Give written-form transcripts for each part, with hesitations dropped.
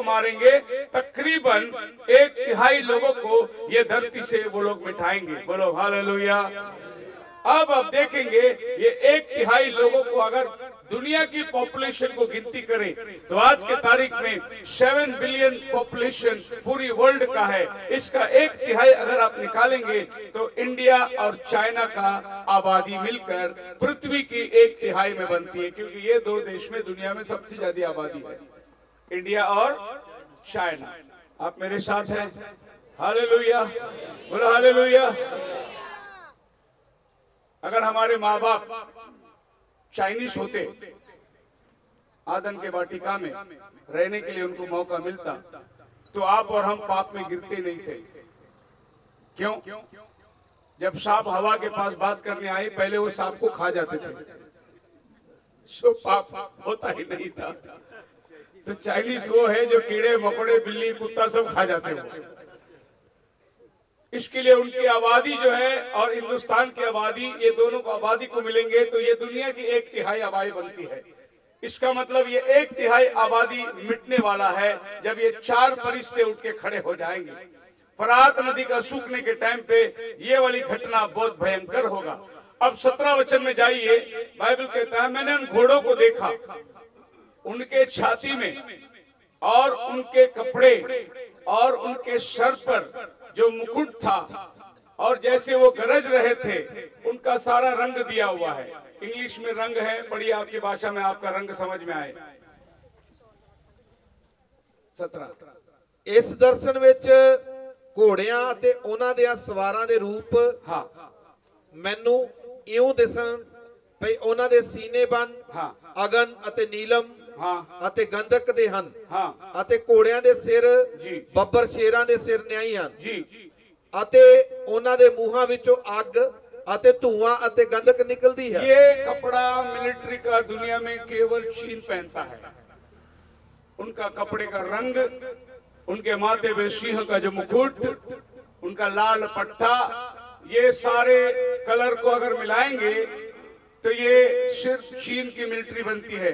को मारेंगे, तकरीबन 1/3 लोगों को ये धरती से वो लोग मिटाएंगे। बोलो हालेलुया। अब आप देखेंगे ये 1/3 लोगों को अगर दुनिया की पॉपुलेशन को गिनती करें तो आज के तारीख में 7 बिलियन पॉपुलेशन पूरी वर्ल्ड का है। इसका 1/3 अगर आप निकालेंगे तो इंडिया और चाइना का आबादी मिलकर पृथ्वी की 1/3 में बनती है, क्योंकि ये दो देश में दुनिया में सबसे ज्यादा आबादी है, इंडिया और चाइना। आप मेरे साथ हैं? हालेलुया, बोलो हालेलुया। अगर हमारे माँ बाप चाइनीज होते, आदन के वाटिका में रहने के लिए उनको मौका मिलता, तो आप और हम पाप में गिरते नहीं थे। क्यों? जब सांप हवा के पास बात करने आए, पहले वो सांप को खा जाते थे, सो पाप होता ही नहीं था। तो चाइनीज वो है जो कीड़े मकोड़े बिल्ली कुत्ता सब खा जाते हैं। इसके लिए उनकी आबादी जो है और हिंदुस्तान की आबादी, ये दोनों को आबादी को मिलेंगे तो ये दुनिया की 1/3 आबादी बनती है। इसका मतलब ये 1/3 आबादी मिटने वाला है जब ये 4 फरिश्ते उठ के खड़े हो जाएंगे। फरात नदी का सूखने के टाइम पे ये वाली घटना बहुत भयंकर होगा। अब 17 वचन में जाइए, बाइबल कहता है मैंने उन घोड़ों को देखा, उनके छाती में और उनके कपड़े और उनके सर पर जो मुकुट था, और जैसे वो गरज रहे थे, उनका सारा रंग दिया हुआ है। इंग्लिश में रंग है, पढ़िए आपकी भाषा में आपका रंग समझ में आए। 17 इस दर्शन विच घोड़ियां ते उन्हां दे सवारां दे रूप मैनू इउं दिसन भई उन्हां दे सीने बन अगन अते नीलम ਅਤੇ ਗੰਧਕ ਦੇ ਹਨ ਅਤੇ ਘੋੜਿਆਂ ਦੇ ਸਿਰ ਬੱਬਰ ਸ਼ੇਰਾਂ ਦੇ ਸਿਰ ਨਿਆਈ ਹਨ ਅਤੇ ਉਹਨਾਂ ਦੇ ਮੂੰਹਾਂ ਵਿੱਚੋਂ ਅੱਗ ਅਤੇ ਧੂਆਂ ਅਤੇ ਗੰਧਕ निकलती है। ये कपड़ा मिलिट्री का दुनिया में केवल चीन पहनता है। उनका कपड़े का रंग, उनके माथे पे सिंह का जो मुकुट, उनका लाल पट्टा, ये सारे कलर को अगर मिलाएंगे तो ये सिर्फ चीन की मिलिट्री बनती है।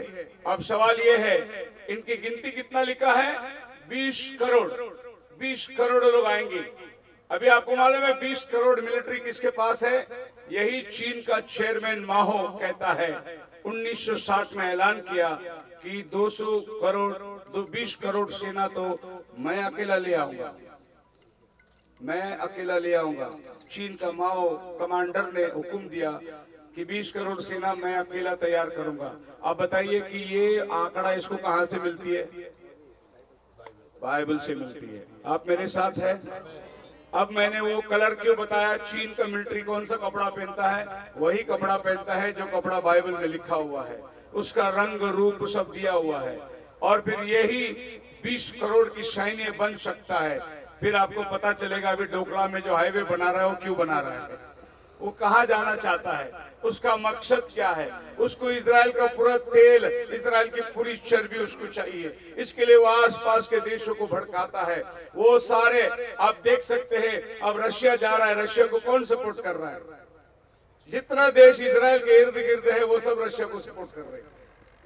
अब सवाल ये है, इनकी गिनती कितना लिखा है? 20 करोड़। 20 करोड़ लोग आएंगे। अभी आपको मालूम है 20 करोड़ मिलिट्री किसके पास है? यही चीन का चेयरमैन माहो कहता है, 1960 में ऐलान किया कि 200 करोड़ 20 करोड़ सेना तो मैं अकेला ले आऊंगा, मैं अकेला ले आऊंगा। चीन का माओ कमांडर ने हुक्म दिया कि 20 करोड़ सेना मैं अकेला तैयार करूंगा। आप बताइए कि ये आंकड़ा इसको कहां से मिलती है? बाइबल से मिलती है। आप मेरे साथ है? अब मैंने वो कलर क्यों बताया? चीन का मिलिट्री कौन सा कपड़ा पहनता है? वही कपड़ा पहनता है जो कपड़ा बाइबल में लिखा हुआ है, उसका रंग रूप सब दिया हुआ है। और फिर यही 20 करोड़ की सैन्य बन सकता है। फिर आपको पता चलेगा अभी डोकला में जो हाईवे बना रहा है वो क्यों बना रहा है, वो कहाँ जाना चाहता है, उसका मकसद क्या है। उसको इजराइल का पूरा तेल, इजराइल की पूरी चर्बी उसको चाहिए। इसके लिए वो आसपास के देशों को भड़काता है। वो सारे आप देख सकते हैं, अब रशिया जा रहा है, रशिया को कौन सपोर्ट कर रहा है? जितना देश इजराइल के इर्द गिर्द है वो सब रशिया को सपोर्ट कर रहे हैं।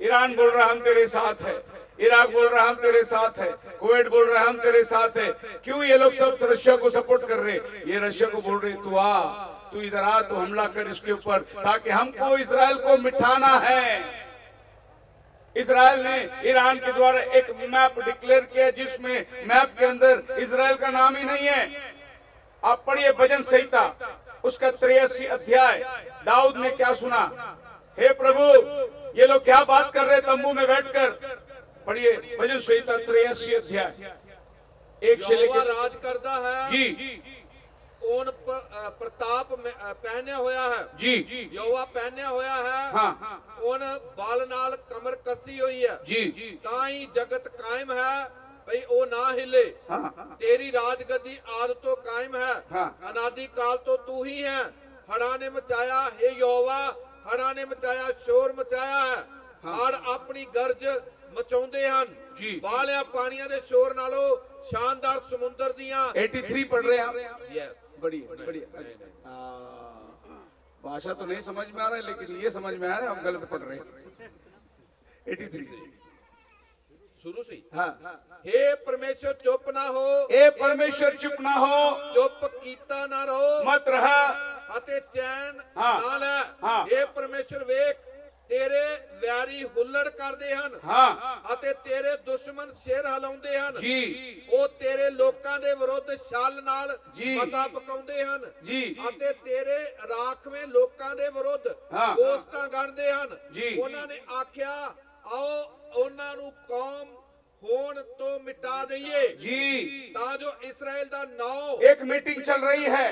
ईरान बोल रहा हम तेरे साथ है, इराक बोल रहा हम तेरे साथ है, कुवैत बोल रहा हम तेरे साथ है। क्यों ये लोग सब रशिया को सपोर्ट कर रहे? ये रशिया को बोल रहे तू आ, तू इधर आ, तू हमला कर इसके ऊपर, ताकि हमको इजराइल को मिटाना है। इजराइल ने ईरान के द्वारा एक मैप डिक्लेयर किया जिसमें मैप के अंदर इजराइल का नाम ही नहीं है। आप पढ़िए भजन संहिता उसका 83 अध्याय। दाऊद ने क्या सुना? हे प्रभु, ये लोग क्या बात कर रहे तंबू में बैठकर? पढ़िए भजन संहिता 83 अध्याय 1 से लेकर। राज करता है जी, ओन प्रताप पहने होया है जी, यहोवा पहने होया है। हाँ, ओन बाल नाल कमर कसी हुई है जी, ताई जगत कायम है भाई ओ ना हिले। हाँ, तेरी राजगद्दी आद तो कायम है, हाँ, अनादि काल तो तू ही है। हड़ा ने मचाया हे यहोवा, हड़ा ने मचाया, शोर मचाया है। हड़ अपनी गर्ज मचाउंदे हन, बालिया पानियां दे शोर नालों शानदार समुंदर दियां। 83 पढ़ रहे हैं आप? यस, बढ़िया बढ़िया। भाषा तो नहीं समझ में आ रहा है, लेकिन ये समझ में आ रहा है हम गलत पढ़ रहे हैं। 83 शुरू से हाँ, हे परमेश्वर चुप ना हो, ए परमेश्वर चुप ना हो, चुप कीता ना रहो, मत रहा अते चैन हाँ, ना ले। हाँ, हे परमेश्वर वेख तेरे व्यारी हुल्लड़ करदे हन, हाँ, अते तेरे दुश्मन सिर हिलाउंदे हन जी, ਉਹ ਤੇਰੇ ਲੋਕਾਂ ਦੇ ਵਿਰੁੱਧ ਛਲ ਨਾਲ ਜੀ। ਮਤਾ ਪਕਾਉਂਦੇ ਹਨ जी, ਅਤੇ ਤੇਰੇ ਰਾਖਵੇਂ ਲੋਕਾਂ ਦੇ ਵਿਰੁੱਧ ਹਾਂ। ਗੋਸ਼ਤਾਂ ਗਣਦੇ ਹਨ। ਜੀ। ਉਹਨਾਂ ਨੇ ਆਖਿਆ ਆਓ ਉਹਨਾਂ ਨੂੰ ਕੌਮ ਹੋਣ ਤੋਂ ਮਿਟਾ ਦਈਏ जी। ਤਾਂ ਜੋ ਇਸਰਾਇਲ ਦਾ ਨਾਮ एक मीटिंग चल रही है,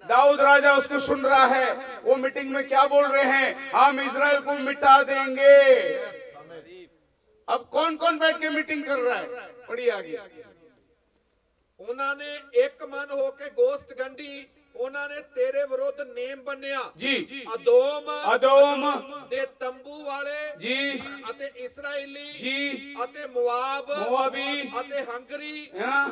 दाऊद राजा उसको सुन रहा है। वो मीटिंग में क्या बोल रहे हैं? हम इजराइल को मिटा देंगे। अब कौन कौन बैठ के मीटिंग कर रहा है? पढ़िए आगे। ਉਹਨਾਂ ਨੇ ਇੱਕ ਮਨ ਹੋ ਕੇ ਗੋਸ਼ਤ ਗੰਢੀ, ਉਹਨਾਂ ਨੇ ਤੇਰੇ ਵਿਰੁੱਧ ਨੇਮ ਬੰਨਿਆ। जी, ਅਦੋਮ अदोम ਦੇ ਤੰਬੂ ਵਾਲੇ जी, ਅਤੇ ਇਸਰਾਇਲੀ जी, ਅਤੇ ਮੁਆਬ मोआबी ਅਤੇ हंगरी हाँ,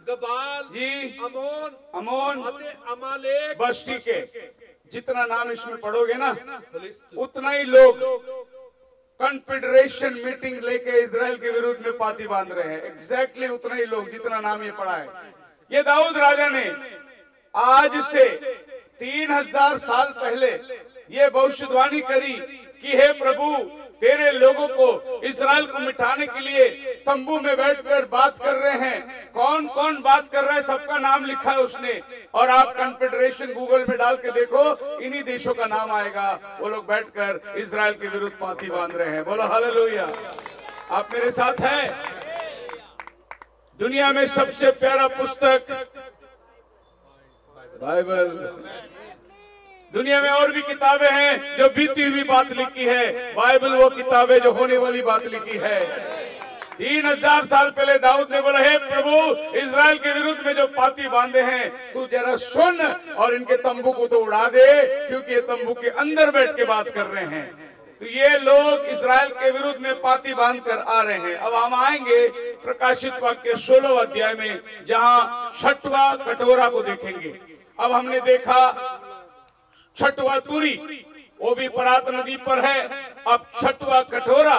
गबाल जी, अमोन अमोन, ਅਤੇ अमालेक बस ठीक है। जितना नाम इसमें पढ़ोगे ना फिलिस्तीन। उतना ही लोग कॉन्फेडरेशन मीटिंग लेके इजराइल के विरुद्ध में पाती बांध रहे हैं। एग्जैक्टली उतना ही लोग जितना नाम ये पढ़ा है। ये दाऊद राजा ने आज से 3000 साल पहले ये भविष्यवाणी करी कि हे प्रभु तेरे लोगों को इजराइल को मिटाने के लिए तंबू में बैठकर बात कर रहे हैं। कौन कौन बात कर रहा है सबका नाम लिखा है उसने। और आप कॉन्फेडरेशन गूगल में डाल के देखो, इन्हीं देशों का नाम आएगा। वो लोग बैठकर इजराइल के विरुद्ध पाती बांध रहे हैं। बोलो हालेलुया। आप मेरे साथ हैं? दुनिया में सबसे प्यारा पुस्तक बाइबल। दुनिया में और भी किताबें हैं जो बीती हुई बात लिखी है। बाइबल वो किताबें जो होने वाली बात लिखी है। 3000 साल पहले दाऊद ने बोला, हे प्रभु इजराइल के विरुद्ध में जो पाती बांधे हैं तू जरा सुन और इनके तंबू को तो उड़ा दे, क्योंकि ये तंबू के अंदर बैठ के बात कर रहे हैं। तो ये लोग इजराइल के विरुद्ध में पाती बांध कर आ रहे हैं। अब हम आएंगे प्रकाशित वाक्य के 16 अध्याय में, जहां 6वां कटोरा को देखेंगे। अब हमने देखा 6वां तुरी, वो भी फरात नदी पर है। अब 6वां कटोरा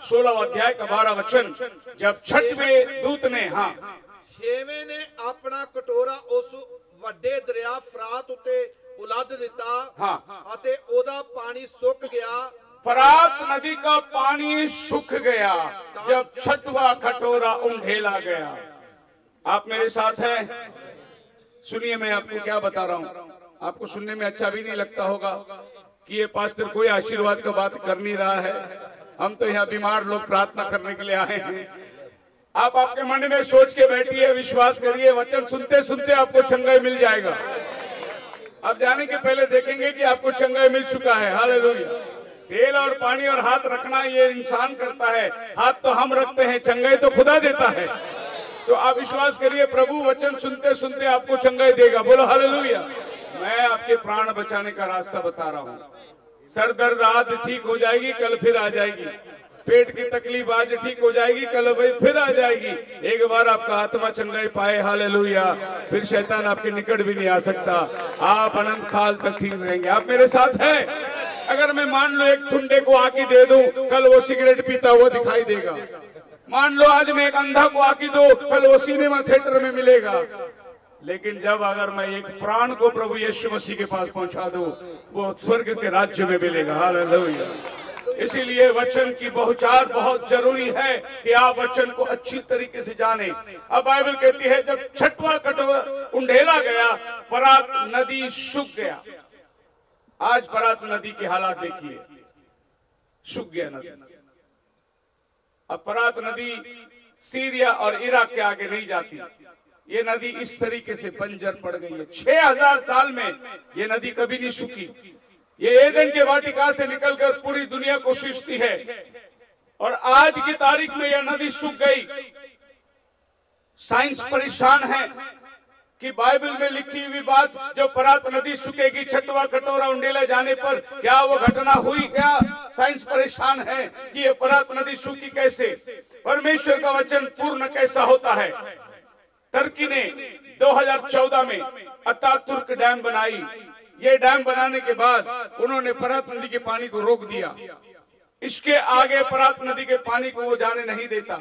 16 अध्याय का 12 वचन, जब 6वें दूत ने छेवें ने अपना कटोरा उस ਵੱਡੇ ਦਰਿਆ ਫਰਾਤ ਉੱਤੇ ਉਲੱਦ ਦਿੱਤਾ ਅਤੇ ਉਹਦਾ ਪਾਣੀ ਸੁੱਕ ਗਿਆ। फरात नदी का पानी सूख गया जब 6वां कटोरा उंडेला गया। आप मेरे साथ हैं? सुनिए, मैं आपको क्या बता रहा हूं। आपको सुनने में अच्छा भी नहीं लगता होगा कि ये पास्टर कोई आशीर्वाद का बात कर नहीं रहा है। हम तो यहाँ बीमार लोग प्रार्थना करने के लिए आए हैं। आप आपके मन में सोच के बैठिए, विश्वास करिए, वचन सुनते सुनते आपको चंगाई मिल जाएगा। अब जाने के पहले देखेंगे कि आपको चंगाई मिल चुका है। हालेलुया। तेल और पानी और हाथ रखना ये इंसान करता है, हाथ तो हम रखते हैं, चंगाई तो खुदा देता है। तो आप विश्वास करिए, प्रभु वचन सुनते सुनते आपको चंगाई देगा। बोलो हालेलुया। मैं आपके प्राण बचाने का रास्ता बता रहा हूँ। सर दर्द आज ठीक हो जाएगी, कल फिर आ जाएगी। पेट की तकलीफ आज ठीक हो जाएगी, कल भाई फिर आ जाएगी। एक बार आपका आत्मा चंगाई पाए, हालेलुया, फिर शैतान आपके निकट भी नहीं आ सकता। आप अनंत काल तक ठीक रहेंगे। आप मेरे साथ हैं? अगर मैं मान लो एक ठुंडे को आकी दे दूं, कल वो सिगरेट पीता हुआ दिखाई देगा। मान लो आज मैं एक अंधा को आकी दो, कल वो सिनेमा थिएटर में मिलेगा। लेकिन जब अगर मैं एक प्राण को प्रभु यीशु मसीह के पास पहुंचा दूं, वो स्वर्ग के राज्य में मिलेगा। हालेलुया। इसीलिए वचन की बहुचार बहुत जरूरी है कि आप वचन को अच्छी तरीके से जाने। अब बाइबल कहती है जब 6वां कटोरा उंडेला गया, फरात नदी सूख गया। आज फरात नदी के हालात देखिए, सूख गया नदी। अब फरात नदी सीरिया और इराक के आगे नहीं जाती। ये नदी इस तरीके से बंजर पड़ गई है। 6000 साल में ये नदी कभी नहीं सूखी। ये एदन के वाटिका से निकलकर पूरी दुनिया को सींचती है, और आज की तारीख में यह नदी सूख गई। साइंस परेशान है कि बाइबल में लिखी हुई बात, जो फरात नदी सूखेगी 6वां कटोरा उंडेला जाने पर, क्या वो घटना हुई? क्या साइंस परेशान है कि ये फरात नदी सूखी कैसे? परमेश्वर का वचन पूर्ण कैसा होता है? तुर्की ने 2014 में अतातुर्क डैम बनाई। ये डैम बनाने के बाद उन्होंने फरात नदी के पानी को रोक दिया। इसके आगे फरात नदी के पानी को वो जाने नहीं देता।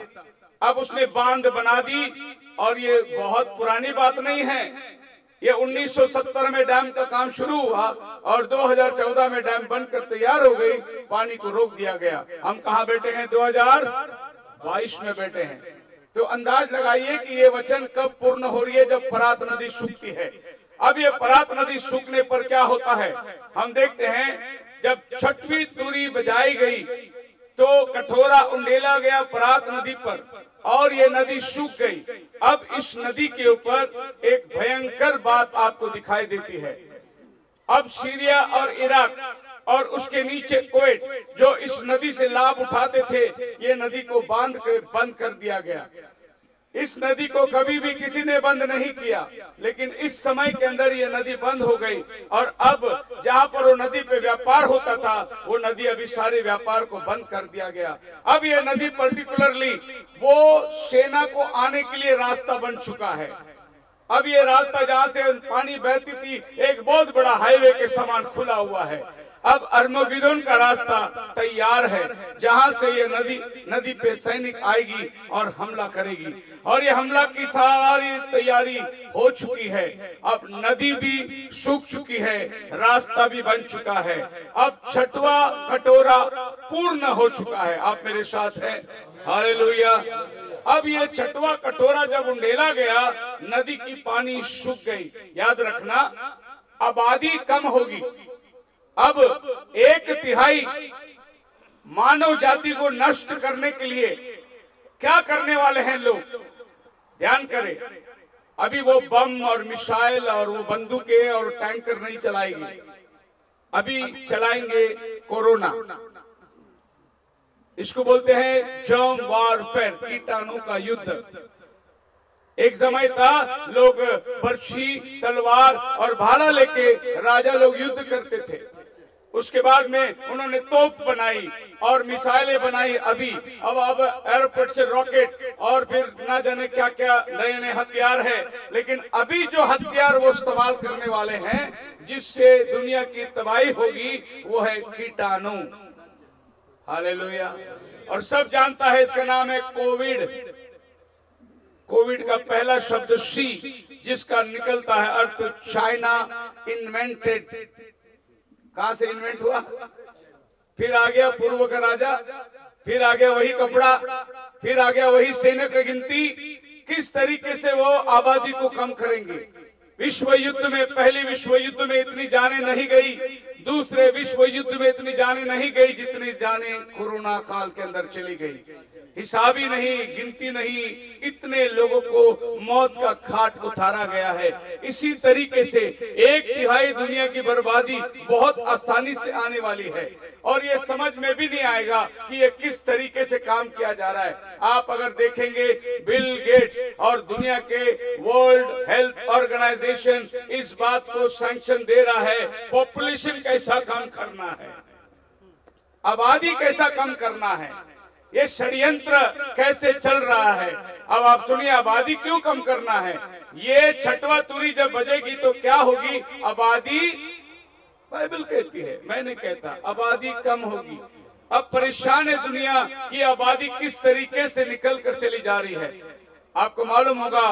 अब उसने बांध बना दी, और ये बहुत पुरानी बात नहीं है, ये 1970 में डैम का काम शुरू हुआ और 2014 में डैम बनकर तैयार हो गई, पानी को रोक दिया गया। हम कहाँ बैठे हैं? 2022 में बैठे हैं। तो अंदाज लगाइए कि ये वचन कब पूर्ण हो रही है, जब परात नदी सूखती है। अब ये परात नदी सूखने पर क्या होता है, हम देखते हैं। जब छठवीं तुरी बजाई गई तो कटोरा उंडेला गया परात नदी पर, और ये नदी सूख गई। अब इस नदी के ऊपर एक भयंकर बात आपको दिखाई देती है। अब सीरिया और इराक और उसके नीचे कुवैत, जो इस नदी से लाभ उठाते थे, ये नदी को बंद कर दिया गया। इस नदी को कभी भी किसी ने बंद नहीं किया, लेकिन इस समय के अंदर ये नदी बंद हो गई। और अब जहां पर वो नदी पे व्यापार होता था, वो नदी अभी सारे व्यापार को बंद कर दिया गया। अब ये नदी पर्टिकुलरली वो सेना को आने के लिए रास्ता बन चुका है। अब ये रास्ता जहां से पानी बहती थी, एक बहुत बड़ा हाईवे के समान खुला हुआ है। अब अर्मगेदोन का रास्ता तैयार है, जहां से ये नदी पे सैनिक आएगी और हमला करेगी। और ये हमला की सारी तैयारी हो चुकी है। अब नदी भी सूख चुकी है, रास्ता भी बन चुका है। अब छठवा कटोरा पूर्ण हो चुका है। आप मेरे साथ हैं? हालेलुया। अब ये छठवा कटोरा जब उंडेला गया, नदी की पानी सूख गई। याद रखना, आबादी कम होगी। अब 1/3 मानव जाति को नष्ट करने के लिए क्या करने वाले हैं लोग? ध्यान करें। अभी वो बम और मिसाइल और वो बंदूकें और टैंकर नहीं चलाएंगे, अभी चलाएंगे कोरोना। इसको बोलते हैं जर्म वॉरफेयर, कीटाणु का युद्ध। एक समय था, लोग बर्छी, तलवार और भाला लेके राजा लोग युद्ध करते थे। उसके बाद में उन्होंने तोप बनाई और मिसाइलें बनाई। अब एयरपोर्ट से रॉकेट और फिर ना जाने क्या क्या नए नए हथियार है। लेकिन अभी जो हथियार वो इस्तेमाल करने वाले हैं, जिससे दुनिया की तबाही होगी, वो है कीटाणु। हालेलुया। और सब जानता है, इसका नाम है कोविड। कोविड का पहला शब्द सी, जिसका निकलता है अर्थ चाइना इन्वेंटेड। कहां से इन्वेंट हुआ? फिर आ गया पूर्व का राजा, फिर आ गया वही कपड़ा, फिर आ गया वही सैनिक की गिनती। किस तरीके से वो आबादी को कम करेंगे। विश्व युद्ध में, पहले विश्व युद्ध में इतनी जाने नहीं गई, दूसरे विश्व युद्ध में इतनी जाने नहीं गई जितनी जाने कोरोना काल के अंदर चली गई। हिसाब ही नहीं, गिनती नहीं, इतने लोगों को मौत का घाट उतारा गया है। इसी तरीके से 1/3 दुनिया की बर्बादी बहुत आसानी से आने वाली है, और ये समझ में भी नहीं आएगा कि ये किस तरीके से काम किया जा रहा है। आप अगर देखेंगे, बिल गेट्स और दुनिया के वर्ल्ड हेल्थ ऑर्गेनाइजेशन इस बात को सैंक्शन दे रहा है, पॉपुलेशन कैसा कम करना है, आबादी कैसा कम करना है, ये षड्यंत्र कैसे चल रहा है। अब आप सुनिए, आबादी क्यों कम करना है। ये छठवा तुरी जब बजेगी तो क्या होगी? आबादी, बाइबल कहती है, मैं नहीं कहता, आबादी कम होगी। अब परेशान है दुनिया की आबादी किस तरीके से निकल कर चली जा रही है। आपको मालूम होगा,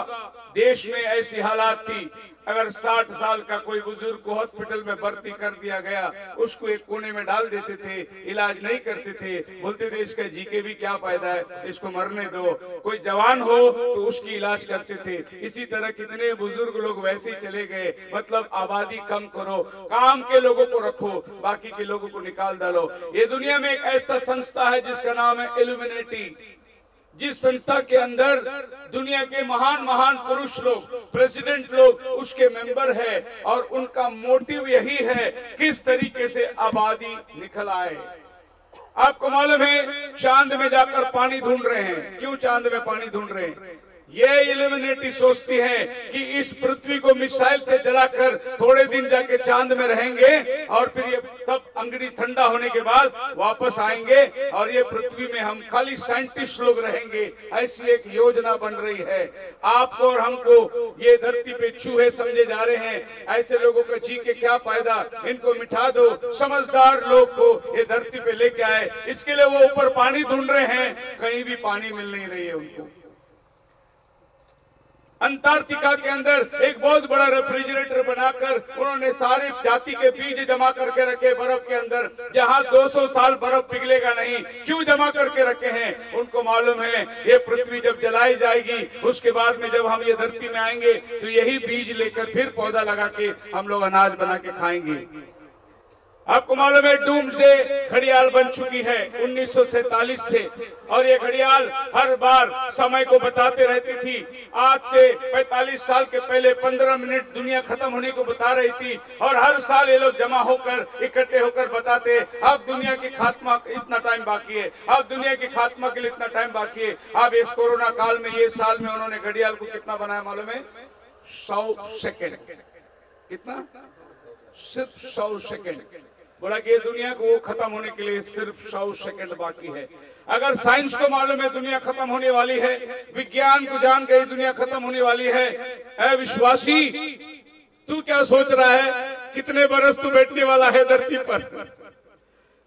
देश में ऐसी हालात थी, अगर 60 साल का कोई बुजुर्ग को हॉस्पिटल में भर्ती कर दिया गया, उसको एक कोने में डाल देते थे, इलाज नहीं करते थे, बोलते थे इसका जी के भी क्या फायदा है, इसको मरने दो। कोई जवान हो तो उसकी इलाज करते थे। इसी तरह कितने बुजुर्ग लोग वैसे ही चले गए। मतलब आबादी कम करो, काम के लोगों को रखो, बाकी के लोगों को निकाल डालो। ये दुनिया में एक ऐसा संस्था है जिसका नाम है इल्यूमिनेटी, जिस संस्था के अंदर दुनिया के महान महान पुरुष लोग, प्रेसिडेंट लोग उसके मेंबर है, और उनका मोटिव यही है किस तरीके से आबादी निकल आए। आपको मालूम है, चांद में जाकर पानी ढूंढ रहे हैं। क्यों चांद में पानी ढूंढ रहे हैं? ये इल्यूमिनेटी सोचती है कि इस पृथ्वी को मिसाइल से जलाकर थोड़े दिन जाके चांद में रहेंगे, और फिर ये तब अंगड़ी ठंडा होने के बाद वापस आएंगे, और ये पृथ्वी में हम खाली साइंटिस्ट लोग रहेंगे। ऐसी एक योजना बन रही है। आपको और हमको ये धरती पे चूहे समझे जा रहे हैं। ऐसे लोगों का जी के क्या फायदा, इनको मिटा दो। समझदार लोग को ये धरती पे लेके आए, इसके लिए वो ऊपर पानी ढूंढ रहे हैं, कहीं भी पानी मिल नहीं रही है उनको। अंटार्कटिका के अंदर एक बहुत बड़ा रेफ्रिजरेटर बनाकर उन्होंने सारी जाति के बीज जमा करके रखे बर्फ के अंदर, जहां 200 साल बर्फ पिघलेगा नहीं। क्यों जमा करके रखे हैं? उनको मालूम है ये पृथ्वी जब जलाई जाएगी, उसके बाद में जब हम ये धरती में आएंगे तो यही बीज लेकर फिर पौधा लगा के हम लोग अनाज बना के खाएंगे। आपको मालूम है डूम्सडे घड़ियाल बन चुकी है 1947 से, और ये घड़ियाल हर बार समय को बताते रहती थी। आज से 45 साल के पहले 15 मिनट दुनिया खत्म होने को बता रही थी, और हर साल ये लोग जमा होकर इकट्ठे होकर बताते अब दुनिया की खात्मा इतना टाइम बाकी है, अब दुनिया की खात्मा के लिए इतना टाइम बाकी है। अब इस कोरोना काल में ये साल में उन्होंने घड़ियाल को कितना बनाया मालूम है? 100 सेकेंड। कितना? सिर्फ 100 सेकेंड। बोला कि दुनिया को खत्म होने के लिए सिर्फ 100 सेकंड बाकी है। अगर साइंस को मालूम है दुनिया खत्म होने वाली है, विज्ञान को जान गई दुनिया खत्म होने वाली है, ऐ विश्वासी तू क्या सोच रहा है? कितने बरस तू बैठने वाला है धरती पर?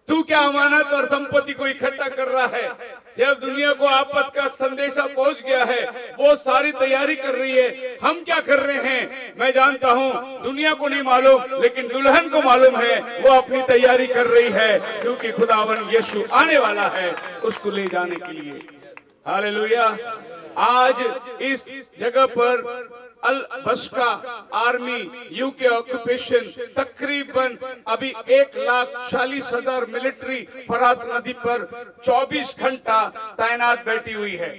तू क्या अमानत और संपत्ति को इकट्ठा कर रहा है? जब दुनिया को आपत का संदेशा पहुंच गया है, वो सारी तैयारी कर रही है, हम क्या कर रहे हैं मैं जानता हूं। दुनिया को नहीं मालूम, लेकिन दुल्हन को मालूम है, वो अपनी तैयारी कर रही है, क्योंकि खुदावन यीशु आने वाला है उसको ले जाने के लिए। हालेलुया। आज इस जगह पर अल बस्का आर्मी यूके ऑक्यूपेशन तकरीबन अभी 1,40,000 मिलिट्री फरात नदी पर 24 घंटा तैनात बैठी हुई है।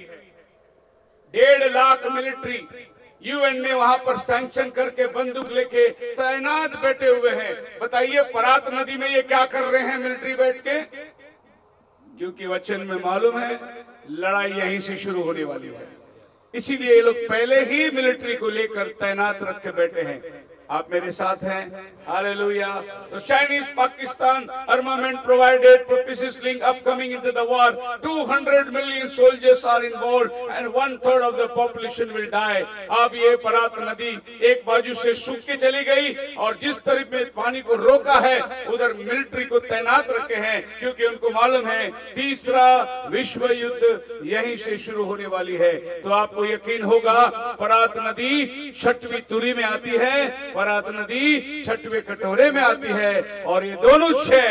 1.5 लाख मिलिट्री यूएन ने वहां पर सैंक्शन करके बंदूक लेके तैनात बैठे हुए हैं। बताइए फरात नदी में ये क्या कर रहे हैं मिलिट्री बैठ के? क्योंकि वचन में मालूम है लड़ाई यहीं से शुरू होने वाली है, इसीलिए ये लोग पहले ही मिलिट्री को लेकर तैनात रख के बैठे हैं। आप मेरे साथ हैं? हालेलुया। तो Chinese Pakistan armament provided purposes link upcoming into the war. 200 million soldiers are involved and 1/3 of the population will die. अब ये फरात नदी एक बाजू से सूख के चली गई, और जिस तरफ में पानी को रोका है उधर मिलिट्री को तैनात रखे हैं, क्योंकि उनको मालूम है तीसरा विश्व युद्ध यहीं से शुरू होने वाली है। तो आपको यकीन होगा फरात नदी 6वीं तुरी में आती है, फरात नदी 6वें कटोरे में आती है, और ये दोनों 6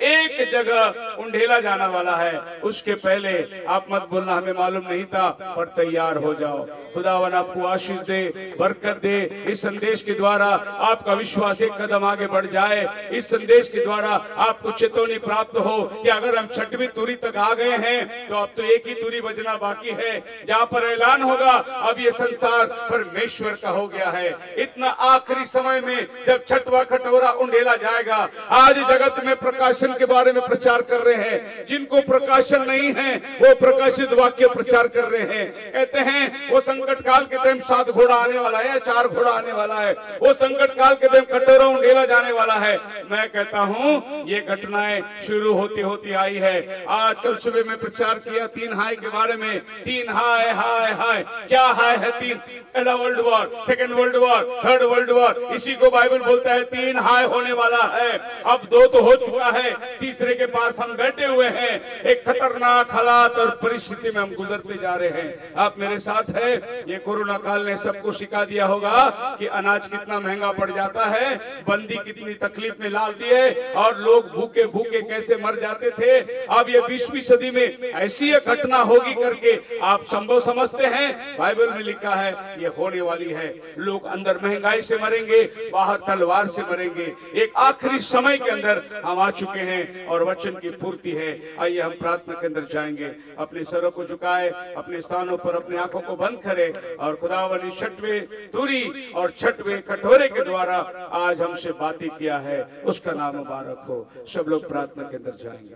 एक जगह उंडेला जाना वाला है। उसके पहले आप मत बोलना हमें मालूम नहीं था, पर तैयार हो जाओ। खुदावन आपको आशीष दे, बरकत दे। इस संदेश के द्वारा आपका विश्वास एक कदम आगे बढ़ जाए। इस संदेश के द्वारा आपको चेतावनी प्राप्त हो कि अगर हम 6वीं तुरी तक आ गए हैं तो अब तो एक ही तुरी बजना बाकी है, जहां पर ऐलान होगा अब ये संसार परमेश्वर का हो गया है। इतना आखिरी समय में जब 6वां कटोरा उंडेला जाएगा। आज जगत में प्रकाशन के बारे में प्रचार कर रहे हैं, जिनको प्रकाशन नहीं है वो प्रकाशित वाक्य प्रचार कर रहे हैं। कहते हैं वो संकट काल के टाइम 7 घोड़ा आने वाला है, 4 घोड़ा आने वाला है, वो संकट काल के टाइम कटोरा उंडेला जाने वाला है। मैं कहता हूं ये घटनाएं शुरू होती होती आई है। आज कल सुबह में प्रचार किया 3 हाय के बारे में। 3 हाय हाय हाय। क्या हाय है? 3 पहला world war, second world war, third world war, इसी को बाइबल बोलता है 3 हाय होने वाला है। अब 2 तो हो चुका है, तीसरे के पास हम बैठे हुए हैं। एक खतरनाक हालात और परिस्थिति में हम गुजरते जा रहे हैं। आप मेरे साथ है? ये कोरोना काल ने सबको सिखा दिया होगा कि अनाज कितना महंगा पड़ जाता है, बंदी कितनी तकलीफ में डाल दी है, और लोग भूखे भूखे कैसे मर जाते थे। अब ये 20वीं सदी में ऐसी एक घटना होगी करके आप संभव समझते हैं? बाइबल में लिखा है ये होने वाली है। लोग अंदर महंगाई से मरेंगे, बाहर तलवार से मरेंगे। एक आखिरी समय के अंदर हम आ चुके हैं और वचन की पूर्ति है। आइए हम प्रार्थना के अंदर जाएंगे। अपने सरों को झुकाए, अपने स्थानों पर अपनी आंखों को बंद करें, और खुदावन ने 6वें तुरी और 6वें कटोरे के द्वारा आज हमसे बातें किया है, उसका नाम मुबारक हो। सब लोग प्रार्थना के अंदर जाएंगे।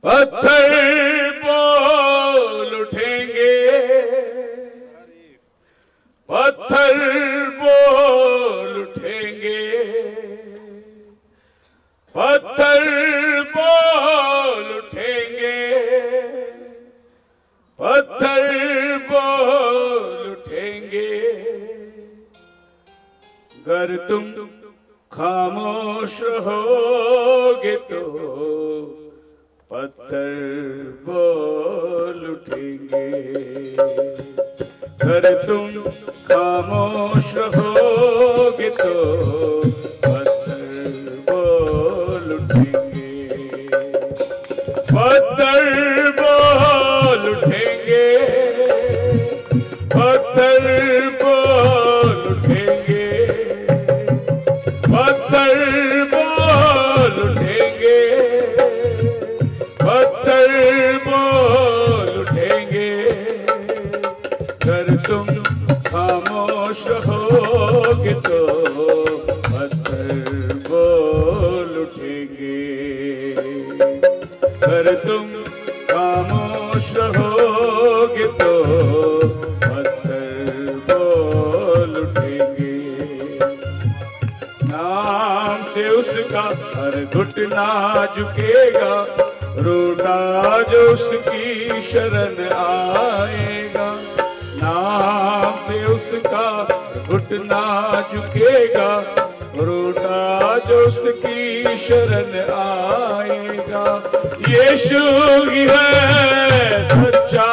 पत्थर बोल उठेंगे, पत्थर बोल उठेंगे, पत्थर बोल उठेंगे, पत्थर बोल उठेंगे। अगर तुम खामोश रहोगे तो पत्थर बोल उठेंगे। अगर तुम खामोश रहोगे तो पत्थर बोल उठेंगे, पत्थर बोल उठेंगे, पत्थर बोल उठेंगे, पत्थर बोल उठेंगे, पत्थर बोल उठेंगे। अगर तुम खामोश रहोगे तो पत्थर बोल उठेंगे, अगर तुम खामोश रहोगे तो पत्थर बोल उठेंगे। नाम से उसका हर घुटना झुकेगा, रूठा जो उसकी शरण आएगा। नाम से उसका घुटना झुकेगा, रूठा जो उसकी शरण आएगा। यीशु ही है सच्चा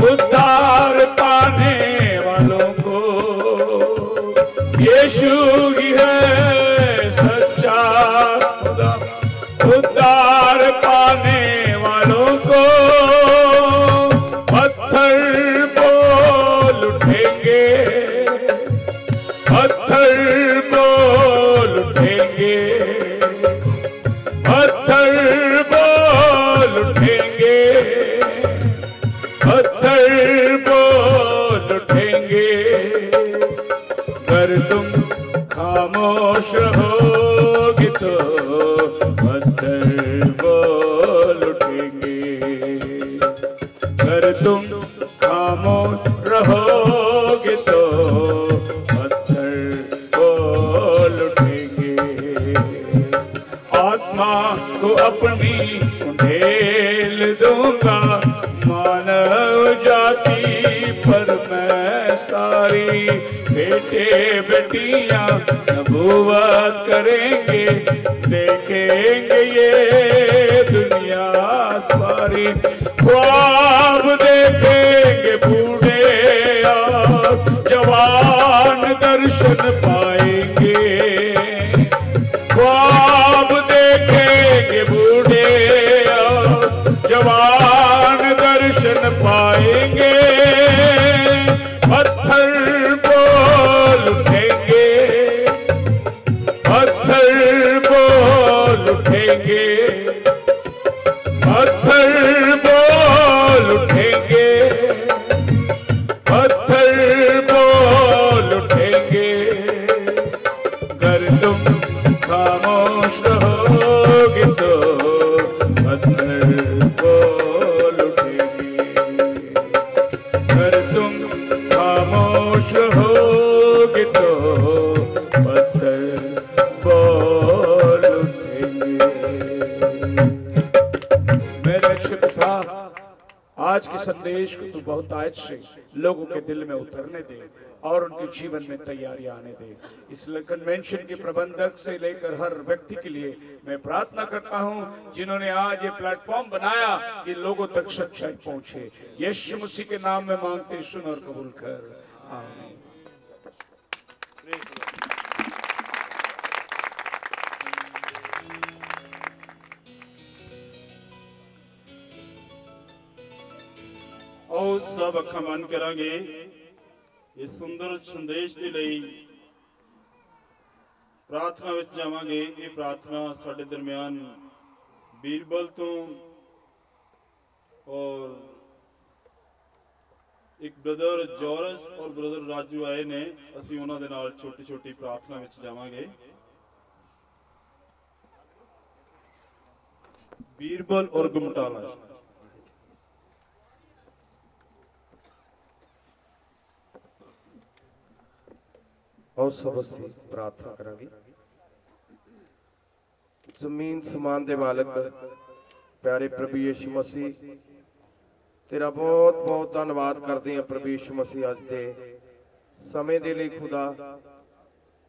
उद्धार पाने वालों को, यीशु ही है सच्चा उद्धार पाने वालों को। पत्थर बोल उठेंगे, पत्थर बोल उठेंगे, पत्थर बोल उठेंगे, पत्थर बोल उठेंगे। अगर तुम खामोश रहोगे तो पत्थर बोल उठेंगे, अगर तुम खामोश रहोगे तो पत्थर बोल उठेंगे। आत्मा को अपनी ढेल दूंगा, मानव जाति पर मैं सारी। बेटे बेटियां नबूवत करेंगे, देखेंगे ये दुनिया सारी। ख्वाब देखेंगे बूढ़े और जवान दर्शन पाएंगे, ख्वाब देखेंगे बूढ़े और जवान दर्शन पाएंगे। पत्थर बोल उठेंगे, पत्थर बोल उठेंगे, पत्थर बोल उठेंगे, पत्थर बोल उठेंगे। अगर तुम खामोश रहोगे तो पत्थर बोल उठेंगे, अगर तुम खामोश रहोगे तो पत्थर बोल उठेंगे। मेरे शिव था आज के संदेश को तू बहुत आज से लोगों के दिल में उतरने दे और उनके जीवन में तैयारी आने दे। इस कन्वेंशन के प्रबंधक से लेकर हर व्यक्ति के लिए मैं प्रार्थना करता हूं, जिन्होंने आज ये प्लेटफॉर्म बनाया कि लोगों तक सच्चाई पहुंचे। यीशु मसीह के नाम में मांगते, सुन और कबूल कर, आमीन। आओ सब अखां बंद करांगे। इस सुंदर संदेश के लिए प्रार्थना विच जावांगे। ये प्रार्थना साडे दरमियान बीरबल तो और एक ब्रदर जॉर्ज और ब्रदर राजू आए ने। असीं उन्हां दे नाल छोटी छोटी प्रार्थना विच जावांगे। बीरबल और गुमटाला और सब असीं प्रार्थना करांगे। जमीन समान दे मालक प्यारे प्रभु यीशु मसीह, तेरा बहुत बहुत धन्यवाद करते हैं प्रभु यीशु मसीह अज दे समय दे लई खुदा,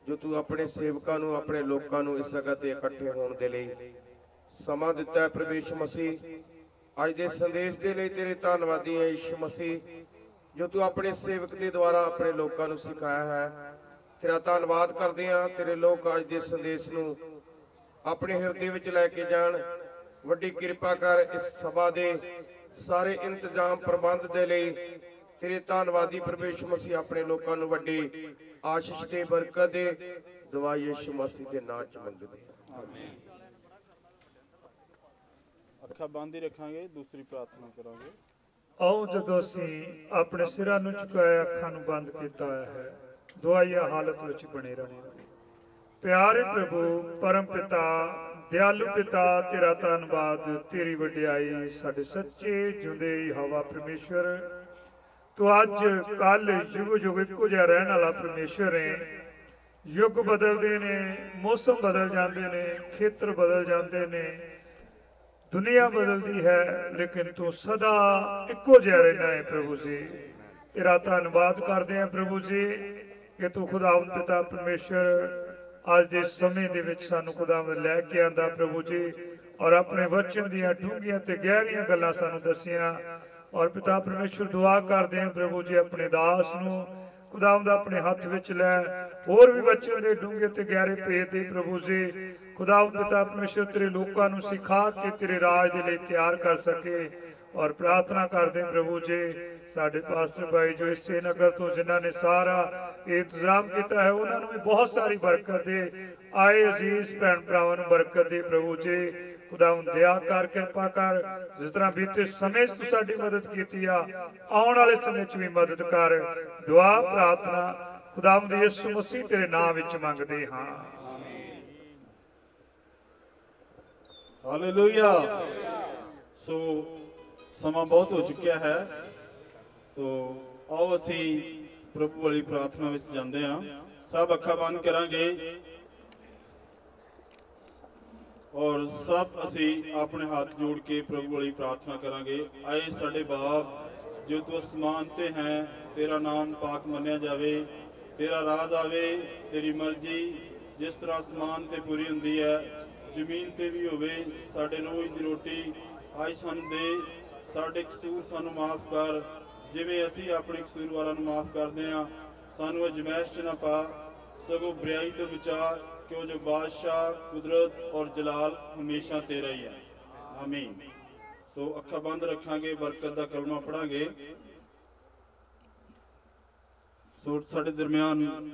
जो तू अपने सेवकां नूं अपने लोकां नूं इस जगह ते इकट्ठे होण दे लई समा दिता है। प्रभु यीशु मसीह ਅੱਜ ਦੇ ਸੰਦੇਸ਼ ਦੇ ਲਈ ਤੇਰੇ ਧੰਨਵਾਦੀ ਹਾਂ ਯਿਸੂ ਮਸੀਹ, ਜੋ ਤੂੰ ਆਪਣੇ ਸੇਵਕ ਦੇ ਦੁਆਰਾ ਆਪਣੇ ਲੋਕਾਂ ਨੂੰ ਸਿਖਾਇਆ ਹੈ। ਤੇਰਾ ਧੰਨਵਾਦ ਕਰਦੇ ਹਾਂ। ਤੇਰੇ ਲੋਕ ਅੱਜ ਦੇ ਸੰਦੇਸ਼ ਨੂੰ ਆਪਣੇ ਹਿਰਦੇ ਵਿੱਚ ਲੈ ਕੇ ਜਾਣ। ਵੱਡੀ ਕਿਰਪਾ ਕਰ ਇਸ ਸਭਾ ਦੇ ਸਾਰੇ ਇੰਤਜ਼ਾਮ ਪ੍ਰਬੰਧ ਦੇ ਲਈ। ਤੇਰੇ ਧੰਨਵਾਦੀ ਪ੍ਰਭੂ ਯਿਸੂ ਮਸੀਹ ਆਪਣੇ ਲੋਕਾਂ ਨੂੰ ਵੱਡੀ ਆਸ਼ੀਸ਼ ਤੇ ਬਰਕਤ ਦੇ। ਦੁਆ ਯਿਸੂ ਮਸੀਹ ਦੇ ਨਾਮ ਚ ਮੰਗਦੇ ਹਾਂ, ਆਮੀਨ। ਅੱਖਾਂ ਬੰਦ ਹੀ ਰੱਖਾਂਗੇ, ਦੂਸਰੀ ਪ੍ਰਾਰਥਨਾ ਕਰਾਂਗੇ। ਆਓ ਜਦੋਂ ਅਸੀਂ ਆਪਣੇ ਸਿਰਾਂ ਨੂੰ ਝੁਕਾਏ, ਅੱਖਾਂ ਨੂੰ ਬੰਦ ਕੀਤਾ ਹੋਇਆ ਹੈ, ਦੁਆਈਆ ਹਾਲਤ ਵਿੱਚ ਬਣੇ ਰਹਾਂਗੇ। ਪਿਆਰੇ ਪ੍ਰਭੂ ਪਰਮ ਪਿਤਾ, ਦਿਆਲੂ ਪਿਤਾ, ਤੇਰਾ ਧੰਨਵਾਦ, ਤੇਰੀ ਵਡਿਆਈ। ਸਾਡੇ ਸੱਚੇ ਜਿਉਂਦੇ ਹਵਾ ਪਰਮੇਸ਼ਵਰ, ਤੂੰ ਅੱਜ ਕੱਲ ਯੁਗ ਯੁਗ ਇੱਕੋ ਜਿਹਾ ਰਹਿਣ ਵਾਲਾ ਪਰਮੇਸ਼ਵਰ ਹੈ। ਯੁੱਗ ਬਦਲਦੇ ਨੇ, ਮੌਸਮ ਬਦਲ ਜਾਂਦੇ ਨੇ, ਖੇਤਰ ਬਦਲ ਜਾਂਦੇ ਨੇ, ਦੁਨੀਆ ਬਦਲਦੀ ਹੈ, ਲੇਕਿਨ ਤੂੰ ਸਦਾ ਇੱਕੋ ਜਿਹਾ ਰਹਿਣਾ ਹੈ ਪ੍ਰਭੂ ਜੀ। ਤੇਰਾ ਧੰਨਵਾਦ ਕਰਦੇ ਹਾਂ ਪ੍ਰਭੂ ਜੀ ਕਿ ਤੂੰ ਖੁਦਾਵੰਦ ਪਿਤਾ ਪਰਮੇਸ਼ਰ ਅੱਜ ਦੇ ਸਮੇਂ ਦੇ ਵਿੱਚ ਸਾਨੂੰ ਖੁਦਾਵੰਦ ਲੈ ਕੇ ਆਂਦਾ ਪ੍ਰਭੂ ਜੀ, ਔਰ ਆਪਣੇ ਵਚਨ ਦੀਆਂ ਡੂੰਘੀਆਂ ਤੇ ਗਹਿਰੀਆਂ ਗੱਲਾਂ ਸਾਨੂੰ ਦੱਸੀਆਂ। ਔਰ ਪਿਤਾ ਪਰਮੇਸ਼ਰ ਦੁਆ ਕਰਦੇ ਹਾਂ ਪ੍ਰਭੂ ਜੀ ਆਪਣੇ ਦਾਸ ਨੂੰ ਖੁਦਾਵੰਦ ਆਪਣੇ ਹੱਥ ਵਿੱਚ ਲੈ, ਹੋਰ ਵੀ ਵਚਨ ਦੇ ਡੂੰਘੇ ਤੇ ਗਹਿਰੇ ਭੇਦ ਦੇ ਪ੍ਰਭੂ ਜੀ। ਖੁਦਾਵੰਦ ਪਿਤਾ ਪਰਮੇਸ਼ਰ ਤੇਰੇ ਲੋਕਾਂ ਨੂੰ ਸਿਖਾ ਕੇ ਤੇਰੇ ਰਾਜ ਦੇ ਲਈ ਤਿਆਰ ਕਰ ਸਕੇ। ਔਰ ਪ੍ਰਾਰਥਨਾ ਕਰਦੇ ਪ੍ਰਭੂ ਜੀ ਸਾਡੇ ਪਾਸਟਰ ਭਾਈ ਜੋ ਇਸੇ ਨਗਰ ਤੋਂ ਜਿਨ੍ਹਾਂ ਨੇ ਸਾਰਾ ਇੰਤਜ਼ਾਮ ਕੀਤਾ ਹੈ, ਉਹਨਾਂ ਨੂੰ ਵੀ ਬਹੁਤ ਸਾਰੀ ਬਰਕਤ ਦੇ। ਆਏ ਅਜ਼ੀਜ਼ ਭੈਣ ਭਰਾਵਾਂ ਨੂੰ ਬਰਕਤ ਦੇ ਪ੍ਰਭੂ ਜੀ। ਖੁਦਾਵੰਦ ਦਇਆ ਕਰ, ਕਿਰਪਾ ਕਰ, ਜਿਸ ਤਰ੍ਹਾਂ ਬੀਤੇ ਸਮੇਂ 'ਚ ਤੂੰ ਸਾਡੀ ਮਦਦ ਕੀਤੀ ਆ, ਆਉਣ ਵਾਲੇ ਸਮੇਂ 'ਚ ਵੀ ਮਦਦ ਕਰ। ਦੁਆ ਪ੍ਰਾਰਥਨਾ ਖੁਦਾਵੰਦ ਯਿਸੂ ਮਸੀਹ ਤੇਰੇ ਨਾਮ ਵਿੱਚ ਮੰਗਦੇ ਹਾਂ, ਹਾਲੇਲੂਇਆ। ਸੋ ਸਮਾਂ ਬਹੁਤ ਹੋ ਚੁੱਕਿਆ ਹੈ, ਤੋ ਆਓ ਅਸੀਂ ਪ੍ਰਭੂ ਵਾਲੀ ਪ੍ਰਾਰਥਨਾ ਵਿੱਚ ਜਾਂਦੇ ਹਾਂ। ਸਭ ਅੱਖਾਂ ਬੰਦ ਕਰਾਂਗੇ ਔਰ ਸਭ ਅਸੀਂ ਆਪਣੇ ਹੱਥ ਜੋੜ ਕੇ ਪ੍ਰਭੂ ਵਾਲੀ ਪ੍ਰਾਰਥਨਾ ਕਰਾਂਗੇ। ਆਏ ਸਾਡੇ ਬਾਪ ਜੋ ਤੂੰ ਅਸਮਾਨ ਤੇ ਹੈ, ਤੇਰਾ ਨਾਮ ਪਾਕ ਮੰਨਿਆ ਜਾਵੇ, ਤੇਰਾ ਰਾਜ ਆਵੇ, ਤੇਰੀ ਮਰਜ਼ੀ ਜਿਸ ਤਰ੍ਹਾਂ ਅਸਮਾਨ ਤੇ ਪੂਰੀ ਹੁੰਦੀ ਹੈ ਜ਼ਮੀਨ ਤੇ ਵੀ ਹੋਵੇ। ਸਾਡੇ ਰੋਜ਼ ਦੀ ਰੋਟੀ ਅੱਜ ਸਾਨੂੰ ਦੇ, ਸਾਡੇ ਕਸੂਰ ਸਾਨੂੰ ਮਾਫ ਕਰ ਜਿਵੇਂ ਅਸੀਂ ਆਪਣੇ ਕਸੂਰਵਾਰਾਂ ਨੂੰ ਮਾਫ ਕਰਦੇ ਹਾਂ। ਸਾਨੂੰ ਅਜਮੈਸ਼ 'ਚ ਨਾ ਪਾ, ਸਗੋਂ ਬੁਰਾਈ ਤੋਂ ਬਚਾ, ਕਿਉਂ ਜੋ ਬਾਦਸ਼ਾਹ, ਕੁਦਰਤ ਔਰ ਜਲਾਲ ਹਮੇਸ਼ਾ ਤੇਰਾ ਹੀ ਹੈ, ਆਮੀਨ। ਸੋ ਅੱਖਾਂ ਬੰਦ ਰੱਖਾਂਗੇ, ਬਰਕਤ ਦਾ ਕਲਮਾ ਪੜਾਂਗੇ। ਸੋ ਸਾਡੇ ਦਰਮਿਆਨ